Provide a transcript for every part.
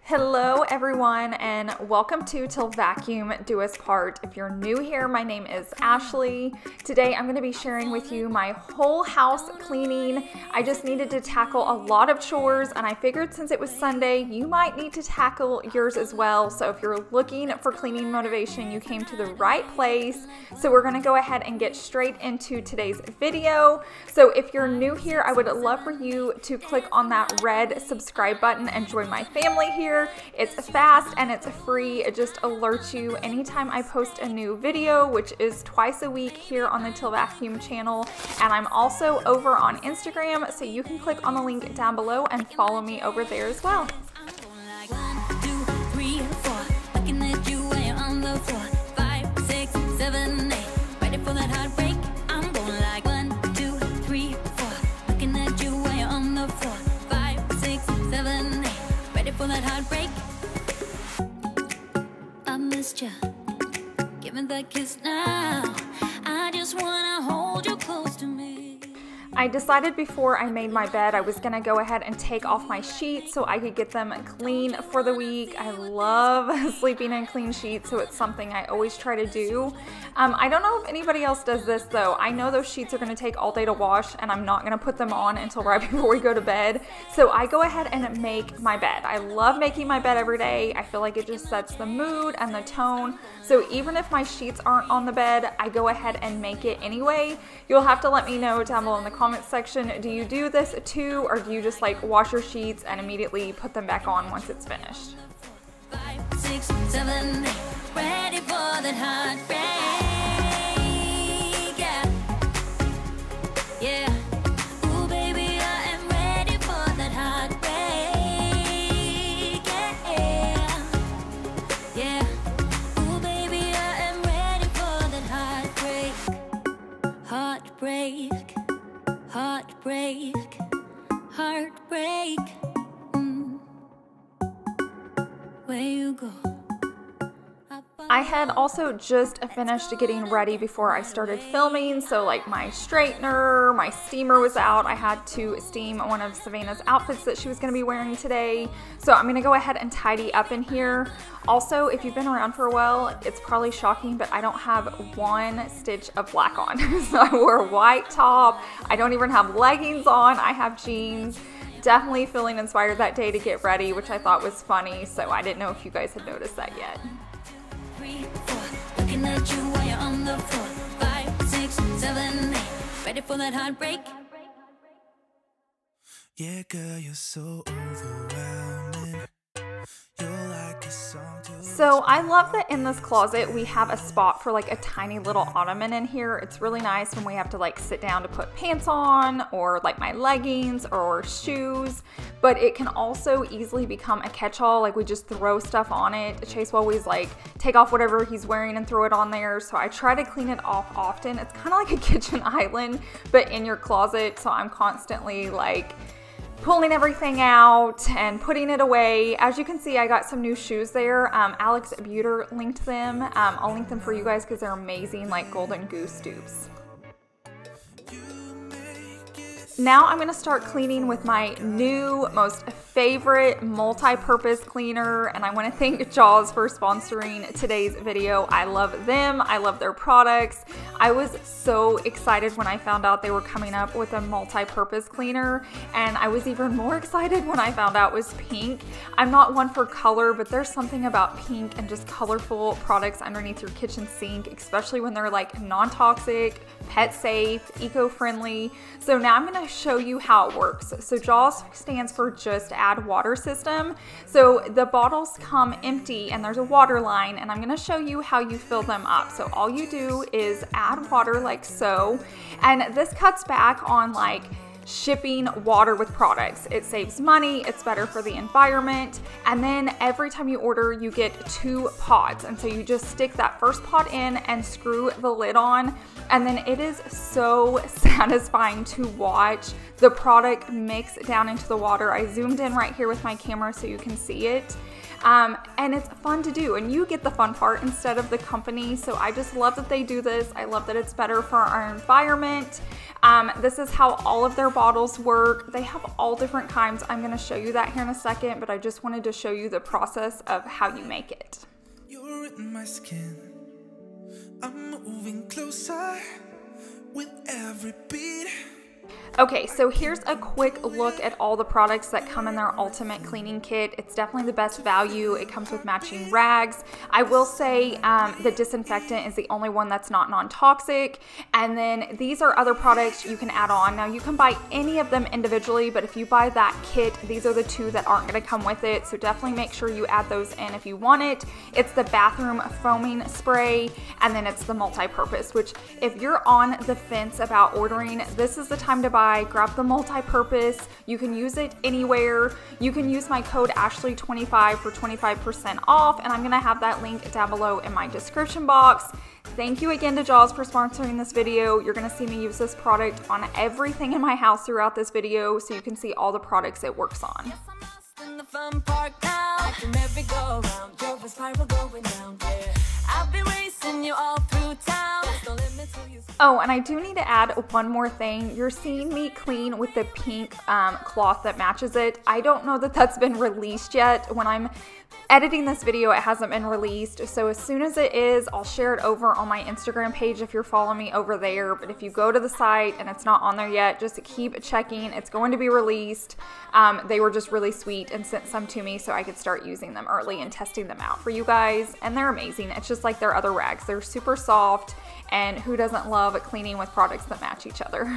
Hello everyone and welcome to Till Vacuum Do Us Part. If you're new here, my name is Ashley. Today I'm going to be sharing with you my whole house cleaning. I just needed to tackle a lot of chores and I figured since it was Sunday, you might need to tackle yours as well. So if you're looking for cleaning motivation, you came to the right place. So we're going to go ahead and get straight into today's video. So if you're new here, I would love for you to click on that red subscribe button and join my family here. It's fast and it's free. It just alerts you anytime I post a new video, which is twice a week here on the Till Vacuum channel. And I'm also over on Instagram, so you can click on the link down below and follow me over there as well. Give me that kiss now. I just wanna hold you close to me. I decided before I made my bed I was gonna go ahead and take off my sheets so I could get them clean for the week. I love sleeping in clean sheets, so it's something I always try to do. I don't know if anybody else does this though. I know those sheets are gonna take all day to wash and I'm not gonna put them on until right before we go to bed. So I go ahead and make my bed. I love making my bed every day. I feel like it just sets the mood and the tone. So even if my sheets aren't on the bed, I go ahead and make it anyway. You'll have to let me know down below in the comments section. Do you do this too, or do you just like wash your sheets and immediately put them back on once it's finished? 5, 6, 7, 8, ready for that hot break. Yeah. Ooh, baby, I am ready for that hot break. Yeah. Ooh, baby, I am ready for that heartbreak. Heartbreak. Where you go? I had also just finished getting ready before I started filming, so like my straightener, my steamer was out. I had to steam one of Savannah's outfits that she was going to be wearing today, so I'm going to go ahead and tidy up in here. Also, if you've been around for a while, it's probably shocking, but I don't have one stitch of black on. So I wore a white top. I don't even have leggings on. I have jeans. Definitely feeling inspired that day to get ready, which I thought was funny, so I didn't know if you guys had noticed that yet. 3, 4, looking at you while you're on the floor. 5, 6, 7, 8, ready for that heartbreak. Yeah, girl, you're so overwhelming. You're like a song to So I love that in this closet we have a spot for like a tiny little ottoman in here. It's really nice when we have to like sit down to put pants on or like my leggings or shoes, but it can also easily become a catch-all. Like we just throw stuff on it. Chase will always like take off whatever he's wearing and throw it on there. So I try to clean it off often. It's kind of like a kitchen island, but in your closet. So I'm constantly like pulling everything out and putting it away. As you can see, I got some new shoes there. Alex Buter linked them. I'll link them for you guys because they're amazing, like Golden Goose dupes. Now I'm going to start cleaning with my new, most favorite multi-purpose cleaner, and I want to thank Jaws for sponsoring today's video. I love them. I love their products. I was so excited when I found out they were coming up with a multi-purpose cleaner, and I was even more excited when I found out it was pink. I'm not one for color, but there's something about pink and just colorful products underneath your kitchen sink, especially when they're like non-toxic, pet safe, eco-friendly. So now I'm going to show you how it works. So JAWS stands for Just Add Water System. So the bottles come empty and there's a water line, and I'm going to show you how you fill them up. So all you do is add water like so, and this cuts back on like shipping water with products. It saves money, it's better for the environment, and then every time you order you get 2 pots, and so you just stick that first pot in and screw the lid on, and then it is so satisfying to watch the product mix down into the water. I zoomed in right here with my camera so you can see it. and it's fun to do, and you get the fun part instead of the company. So I just love that they do this. I love that it's better for our environment. This is how all of their bottles work. They have all different kinds. I'm going to show you that here in a second, but I just wanted to show you the process of how you make it. You're in my skin. I'm moving closer with every beat. Okay, so here's a quick look at all the products that come in their ultimate cleaning kit. It's definitely the best value. It comes with matching rags. I will say the disinfectant is the only one that's not non-toxic. And then these are other products you can add on. Now you can buy any of them individually, but if you buy that kit, these are the two that aren't going to come with it. So definitely make sure you add those in if you want it. It's the bathroom foaming spray, and then it's the multi-purpose, which if you're on the fence about ordering, this is the time to buy. Grab the multi-purpose. You can use it anywhere. You can use my code Ashley25 for 25% off, and I'm going to have that link down below in my description box. Thank you again to Jaws for sponsoring this video. You're going to see me use this product on everything in my house throughout this video, so you can see all the products it works on. Oh, and I do need to add one more thing. You're seeing me clean with the pink cloth that matches it. I don't know that that's been released yet. When I'm editing this video, it hasn't been released. So as soon as it is, I'll share it over on my Instagram page if you're following me over there. But if you go to the site and it's not on there yet, just keep checking. It's going to be released. They were just really sweet and sent some to me so I could start using them early and testing them out for you guys. And they're amazing. It's just like their other rags. They're super soft, and who doesn't love cleaning with products that match each other?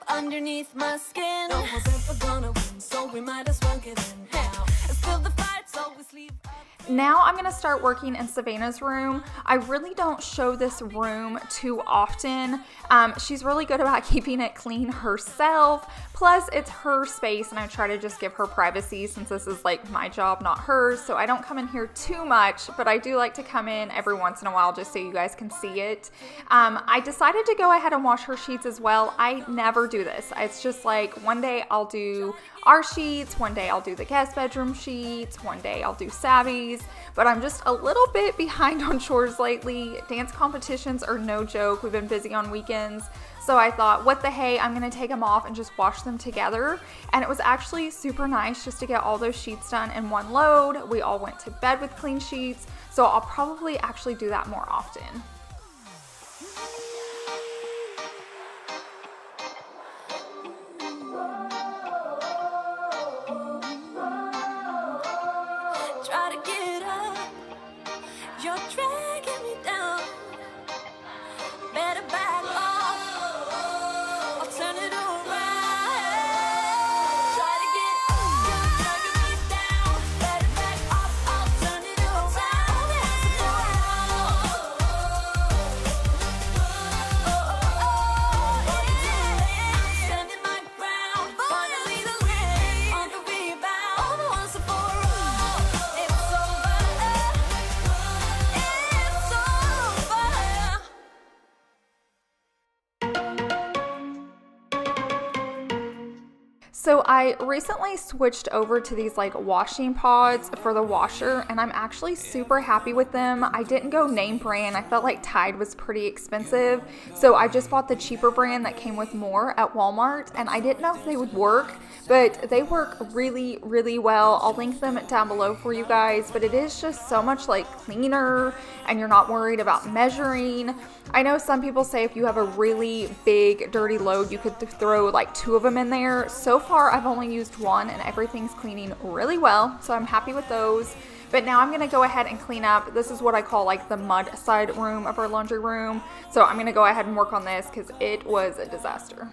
Underneath my skin, no one's ever gonna win, so we might as well get in now. Still the fight, so we sleep. Now I'm going to start working in Savannah's room. I really don't show this room too often. She's really good about keeping it clean herself. Plus, it's her space, and I try to just give her privacy since this is like my job, not hers. So I don't come in here too much, but I do like to come in every once in a while just so you guys can see it. I decided to go ahead and wash her sheets as well. I never do this. It's just like one day I'll do our sheets, one day I'll do the guest bedroom sheets, one day I'll do Savvy's, but I'm just a little bit behind on chores lately. Dance competitions are no joke. We've been busy on weekends. So I thought, what the hey, I'm going to take them off and just wash them together. And it was actually super nice just to get all those sheets done in one load. We all went to bed with clean sheets. So I'll probably actually do that more often. Try to get up, you're dragging me down. Better back off, I'll turn it around. Try to get up, you're dragging me down. Better back off, I'll turn it around. Standing my ground, finally the rain on the rebound. Once and for all, it's over. It's over. So I recently switched over to these like washing pods for the washer, and I'm actually super happy with them. I didn't go name brand. I felt like Tide was pretty expensive, so I just bought the cheaper brand that came with more at Walmart, and I didn't know if they would work, but they work really, really well. I'll link them down below for you guys, but it is just so much like cleaner, and you're not worried about measuring. I know some people say if you have a really big dirty load, you could throw like 2 of them in there. So far, I've only used 1, and everything's cleaning really well, so I'm happy with those. But now I'm going to go ahead and clean up. This is what I call like the mud side room of our laundry room. So I'm going to go ahead and work on this because it was a disaster.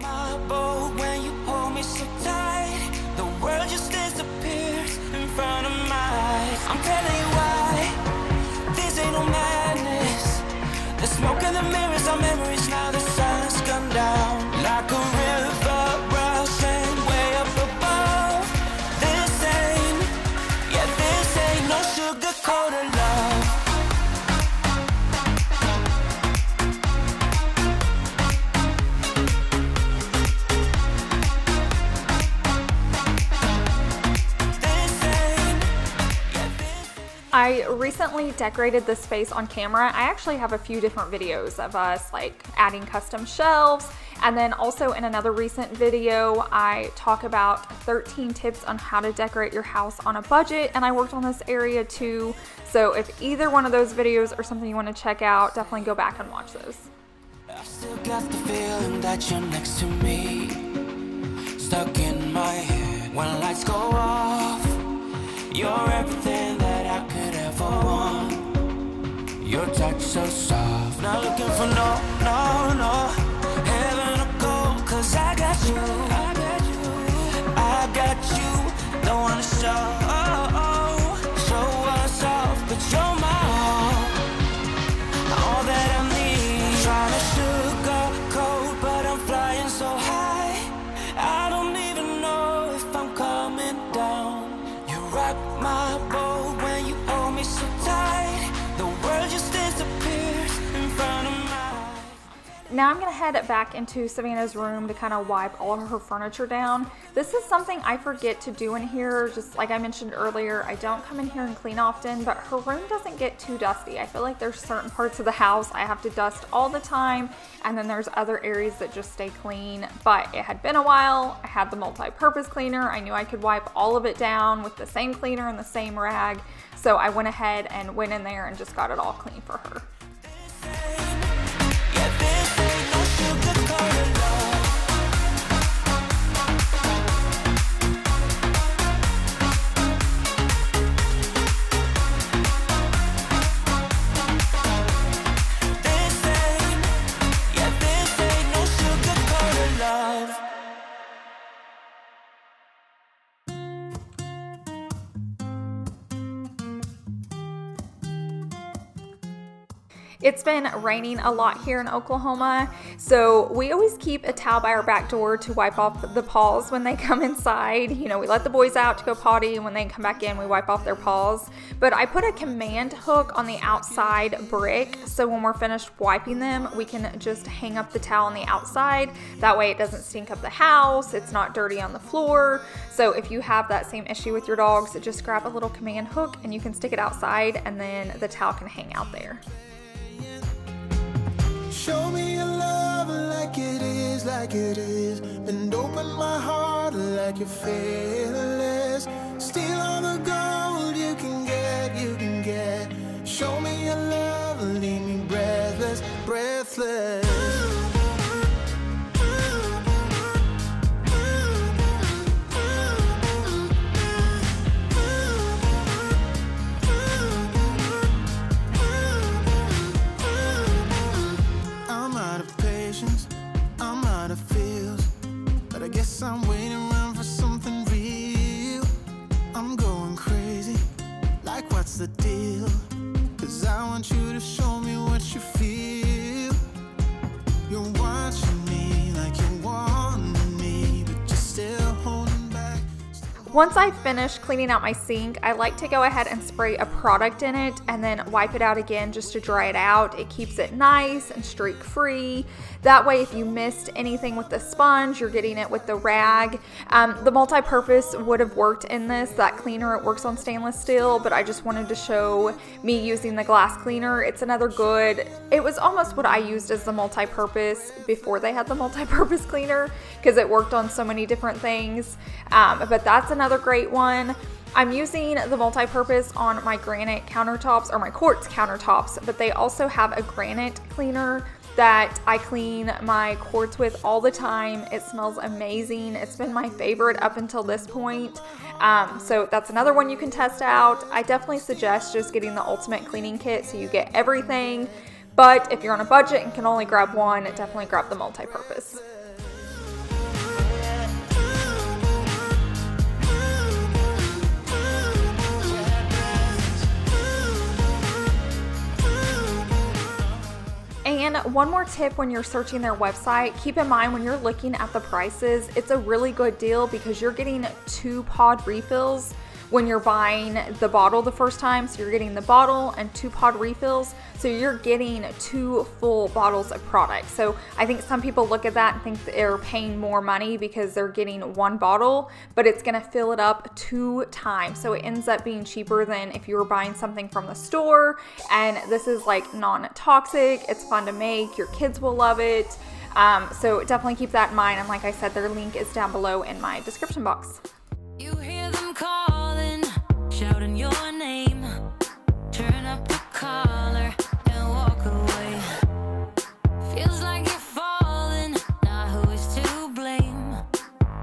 My boat when you hold me so tight, the world just disappears in front of my eyes. I'm telling you why, this ain't no madness. The smoke and the mirrors are memories now. The sun's come down like a river rushing way up above. This ain't recently decorated this space on camera. I actually have a few different videos of us like adding custom shelves, and then also in another recent video I talk about 13 tips on how to decorate your house on a budget, and I worked on this area too. So if either one of those videos are something you want to check out, definitely go back and watch those. I still got the feeling that you're next to me, stuck in my head when lights go off. You're everything that I could ever want. Your touch so soft. Not looking for no heaven or gold, 'cause I got you. I got you. Don't wanna show us off, but you're my all that I need. Trying to sugarcoat, but I'm flying so high. I don't even know if I'm coming down. You rock my boat when you hold me so tight. The world just disappears in front of my eyes. Now I'm gonna head back into Savannah's room to kind of wipe all of her furniture down. This is something I forget to do in here. Just like I mentioned earlier, I don't come in here and clean often, but her room doesn't get too dusty. I feel like there's certain parts of the house I have to dust all the time, and then there's other areas that just stay clean. But it had been a while. I had the multi-purpose cleaner. I knew I could wipe all of it down with the same cleaner and the same rag. So I went ahead and went in there and just got it all clean for her. It's been raining a lot here in Oklahoma, so we always keep a towel by our back door to wipe off the paws when they come inside. You know, we let the boys out to go potty, and when they come back in, we wipe off their paws. But I put a command hook on the outside brick, so when we're finished wiping them, we can just hang up the towel on the outside. That way it doesn't stink up the house, it's not dirty on the floor. So if you have that same issue with your dogs, just grab a little command hook and you can stick it outside, and then the towel can hang out there. Show me your love like it is, and open my heart like you're fearless. Steal all the gold you can get. Show me your love, leave me breathless, breathless. I'm waiting around for something real. I'm going crazy, like what's the deal? 'Cause I want you to show me what you feel. You're watching me like you want me, but you're still holding back. Once I finish cleaning out my sink, I like to go ahead and spray a product in it and then wipe it out again just to dry it out. It keeps it nice and streak free. That way if you missed anything with the sponge, you're getting it with the rag. The multi-purpose would have worked in this. That cleaner, it works on stainless steel, but I just wanted to show me using the glass cleaner. It's another good, it was almost what I used as the multi-purpose before they had the multi-purpose cleaner, because it worked on so many different things. But that's another great one. I'm using the multi-purpose on my granite countertops or my quartz countertops, but they also have a granite cleaner that I clean my quartz with all the time. It smells amazing. It's been my favorite up until this point. So that's another one you can test out. I definitely suggest just getting the ultimate cleaning kit so you get everything. But if you're on a budget and can only grab one, definitely grab the multi-purpose. And one more tip when you're searching their website, keep in mind when you're looking at the prices, it's a really good deal because you're getting 2 pod refills when you're buying the bottle the first time. So you're getting the bottle and 2 pod refills. So you're getting 2 full bottles of product. So I think some people look at that and think they're paying more money because they're getting 1 bottle, but it's gonna fill it up 2 times. So it ends up being cheaper than if you were buying something from the store. And this is like non-toxic, it's fun to make, your kids will love it. So definitely keep that in mind. And like I said, their link is down below in my description box. You hear them calling, shouting your name. Turn up the collar and walk away. Feels like you're falling, now who is to blame?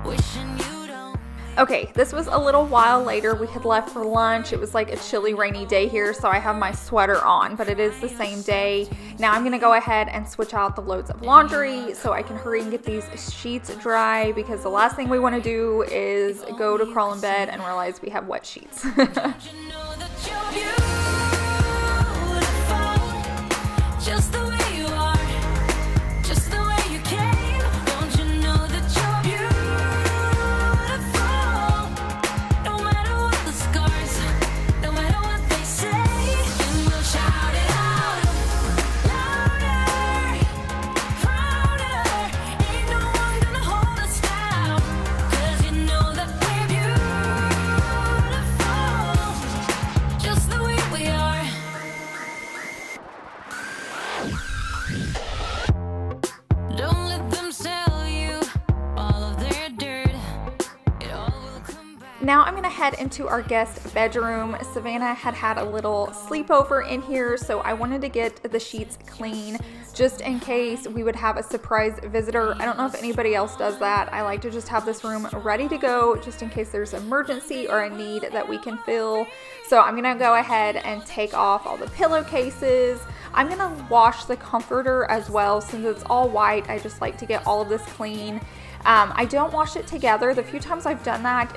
Wishing you don't. Okay, this was a little while later. We had left for lunch. It was like a chilly, rainy day here, so I have my sweater on, but it is the same day. Now I'm gonna go ahead and switch out the loads of laundry so I can hurry and get these sheets dry, because the last thing we wanna do is go to crawl in bed and realize we have wet sheets. Don't you know that you're beautiful, just the way you are, just the way you came. Don't you know that you're beautiful, no matter what the scars, no matter what they say. And we'll shout it out louder, prouder. Ain't no one gonna hold us down, 'cause you know that we're beautiful, just the way we are. Don't let them sell you all of their dirt. It all will come back. Now I'm gonna head into our guest bedroom. Savannah had a little sleepover in here, so I wanted to get the sheets clean just in case we would have a surprise visitor. I don't know if anybody else does that. I like to just have this room ready to go just in case there's an emergency or a need that we can fill. So I'm gonna go ahead and take off all the pillowcases. I'm gonna wash the comforter as well. Since it's all white, I just like to get all of this clean. I don't wash it together. The few times I've done that,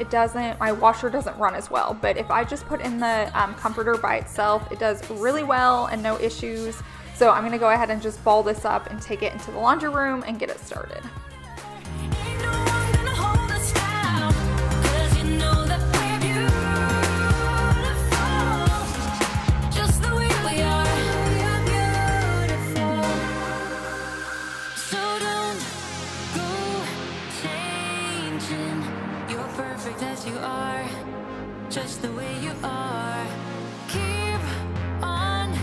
my washer doesn't run as well. But if I just put in the comforter by itself, it does really well and no issues. So I'm gonna go ahead and just ball this up and take it into the laundry room and get it started. Ain't no one gonna hold us down, 'cause you know that we're beautiful, just the way we are. We're beautiful, so don't go changing. You're perfect as you are, just the way you are. Keep on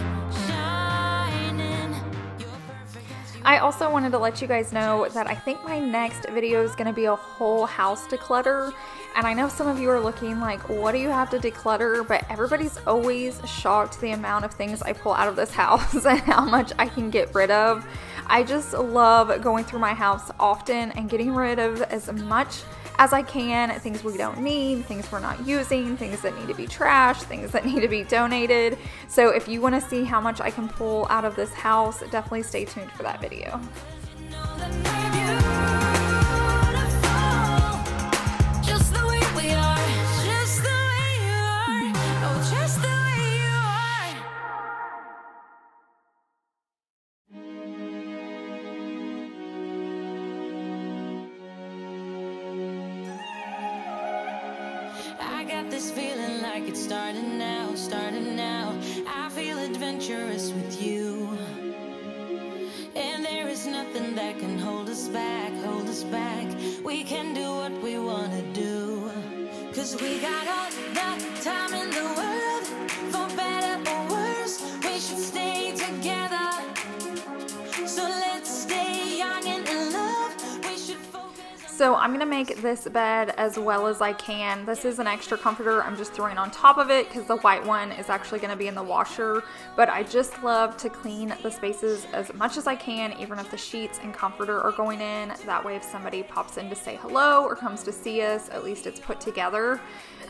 shining. You're perfect as you are. I also wanted to let you guys know that I think my next video is going to be a whole house declutter. And I know some of you are looking like, what do you have to declutter? But everybody's always shocked the amount of things I pull out of this house and how much I can get rid of. I just love going through my house often and getting rid of as much as I can, things we don't need, things we're not using, things that need to be trashed, things that need to be donated. So if you want to see how much I can pull out of this house, definitely stay tuned for that video. You know that we're beautiful, just the way we are, just the way you are, oh, just the way you are. I got this feeling like it's starting now, starting now. I feel adventurous with you, and there is nothing that can hold us back, hold us back. We can do what we want to do, 'cause we got all the time in the world, for better or worse. We should stay together, so let's stay young and in love. We should focus. So I'm gonna make this bed as well as I can. This is an extra comforter I'm just throwing on top of it because the white one is actually gonna be in the washer. But I just love to clean the spaces as much as I can, even if the sheets and comforter are going in. That way if somebody pops in to say hello or comes to see us, at least it's put together.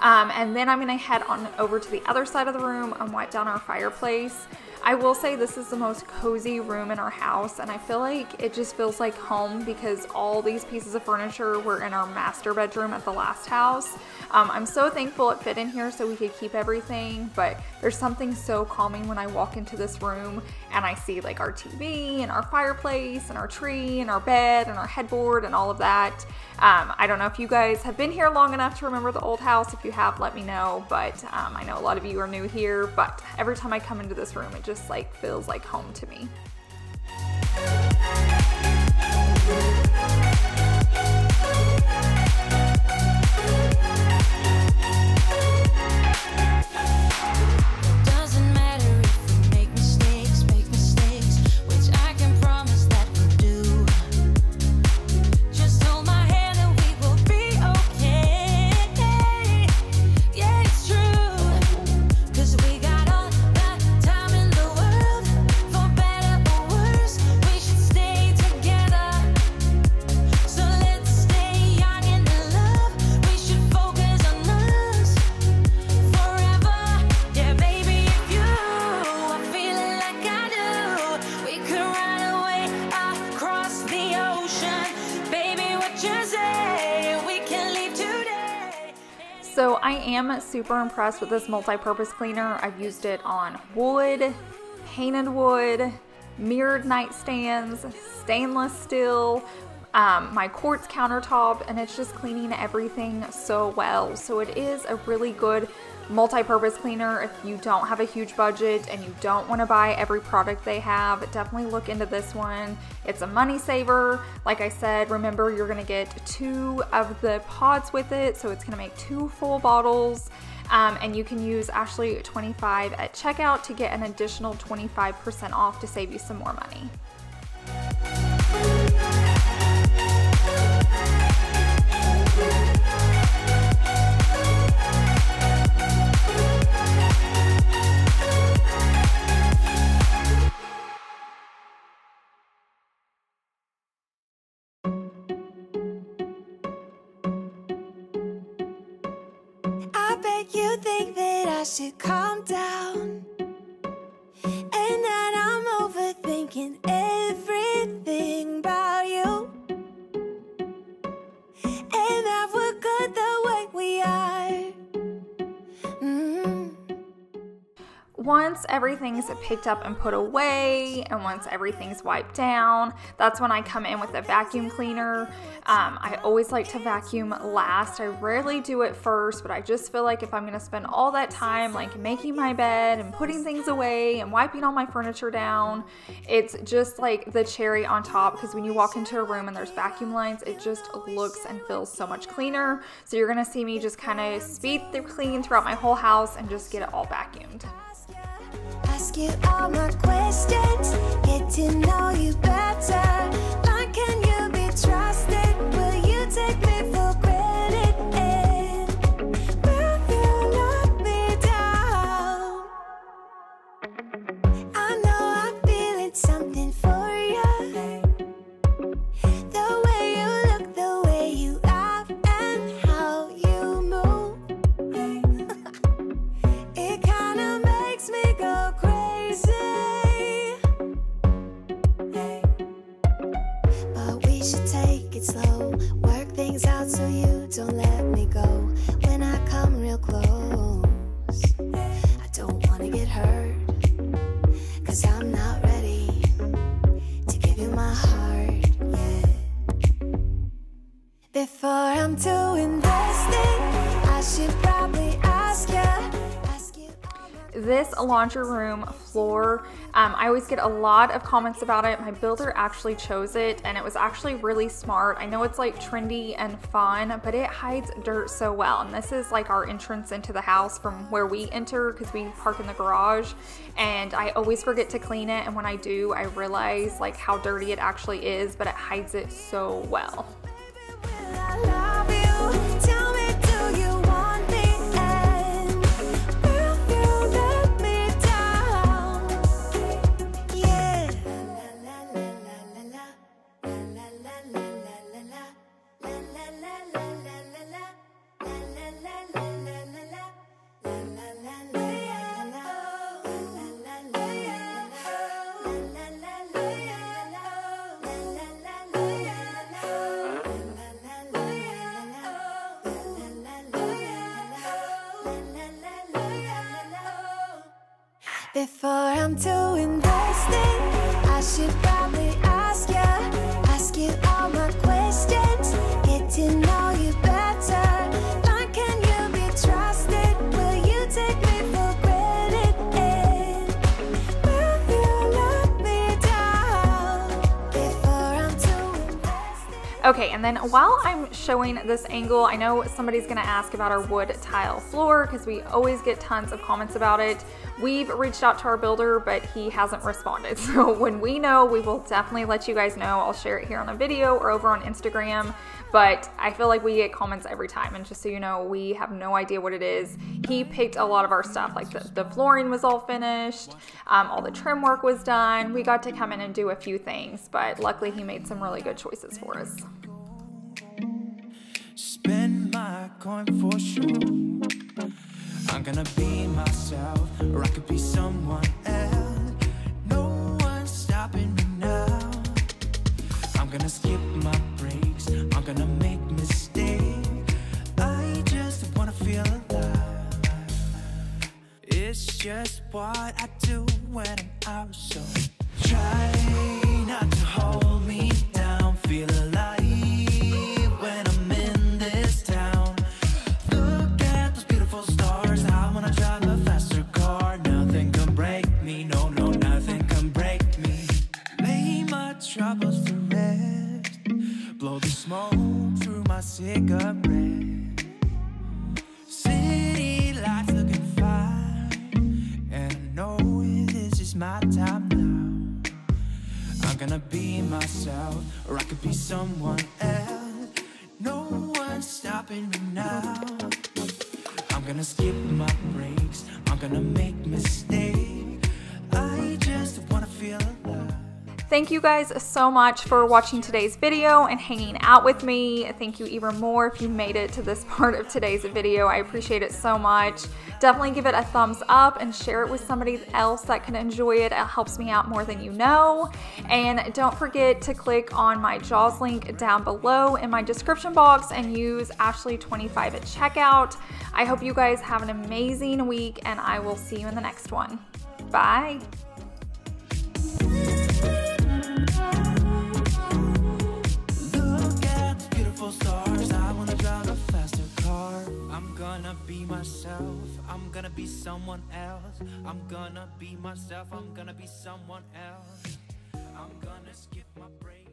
And then I'm gonna head on over to the other side of the room and wipe down our fireplace. I will say this is the most cozy room in our house, and I feel like it just feels like home because all these pieces of furniture were in our master bedroom at the last house. I'm so thankful it fit in here so we could keep everything, but there's something so calming when I walk into this room and I see like our TV and our fireplace and our tree and our bed and our headboard and all of that. I don't know if you guys have been here long enough to remember the old house. If you have, let me know, but I know a lot of you are new here, but every time I come into this room, it just like feels like home to me. So I am super impressed with this multi-purpose cleaner. I've used it on wood, painted wood, mirrored nightstands, stainless steel, my quartz countertop, and it's just cleaning everything so well. So it is a really good multi-purpose cleaner. If you don't have a huge budget and you don't want to buy every product they have, definitely look into this one. It's a money saver. Like I said, remember you're going to get 2 of the pods with it, so it's going to make 2 full bottles. And you can use Ashley 25 at checkout to get an additional 25% off to save you some more money. You think that I should calm down, and that I'm overthinking everything about you, and that we're good the way we are. Once everything's picked up and put away, and once everything's wiped down, that's when I come in with a vacuum cleaner. I always like to vacuum last. I rarely do it first, but I just feel like if I'm gonna spend all that time like making my bed and putting things away and wiping all my furniture down, it's just like the cherry on top, because when you walk into a room and there's vacuum lines, it just looks and feels so much cleaner. So you're gonna see me just kind of speed through clean throughout my whole house and just get it all vacuumed. Ask you all my questions, get to know you better. Like, can you be trusted? Will you take me for granted? And will you let me down? I know I'm feeling something for you. The way you look, the way you laugh, and how you move. It kinda makes me go crazy. But we should take it slow, work things out so you don't let me go. When I come real close, I don't wanna get hurt, 'cause I'm not ready to give you my heart yet. Before I'm too invested, I should probably ask you. This laundry room floor, I always get a lot of comments about it. My builder actually chose it, and it was actually really smart. I know it's like trendy and fun, but it hides dirt so well. And this is like our entrance into the house from where we enter, because we park in the garage, and I always forget to clean it. And when I do, I realize like how dirty it actually is, but it hides it so well. Before I'm too invested, I should probably ask you all my questions, get to know you better. Like, can you be trusted? Will you take me for granted? And will you let me down before I'm too invested? Okay, and then while I'm showing this angle, I know somebody's gonna ask about our wood tile floor because we always get tons of comments about it. We've reached out to our builder, but he hasn't responded. So when we know, we will definitely let you guys know. I'll share it here on a video or over on Instagram, but I feel like we get comments every time. And just so you know, we have no idea what it is. He picked a lot of our stuff, like the flooring was all finished, all the trim work was done. We got to come in and do a few things, but luckily he made some really good choices for us. Spend my coin for sure. I'm gonna be myself, or I could be someone else. No one's stopping me now. I'm gonna skip my breaks, I'm gonna make mistakes. I just wanna feel alive. It's just what I do when I'm out, so try not to hold me down. Feel alive when I'm in this town. Look at those beautiful stars. I wanna drive a faster car. Nothing can break me, no, no, nothing can break me. Lay my troubles to rest. Blow the smoke through my cigarette. City lights looking fine, and I know this is my time now. I'm gonna be myself, or I could be someone else. No one's stopping me now. I'm gonna skip my breaks, I'm gonna make mistakes. I just wanna feel alive. Thank you guys so much for watching today's video and hanging out with me. Thank you even more if you made it to this part of today's video. I appreciate it so much. Definitely give it a thumbs up and share it with somebody else that can enjoy it. It helps me out more than you know. And don't forget to click on my JAWS link down below in my description box and use Ashley25 at checkout. I hope you guys have an amazing week, and I will see you in the next one. Bye. Stars, I wanna drive a faster car. I'm gonna be myself, I'm gonna be someone else. I'm gonna be myself, I'm gonna be someone else. I'm gonna skip my break.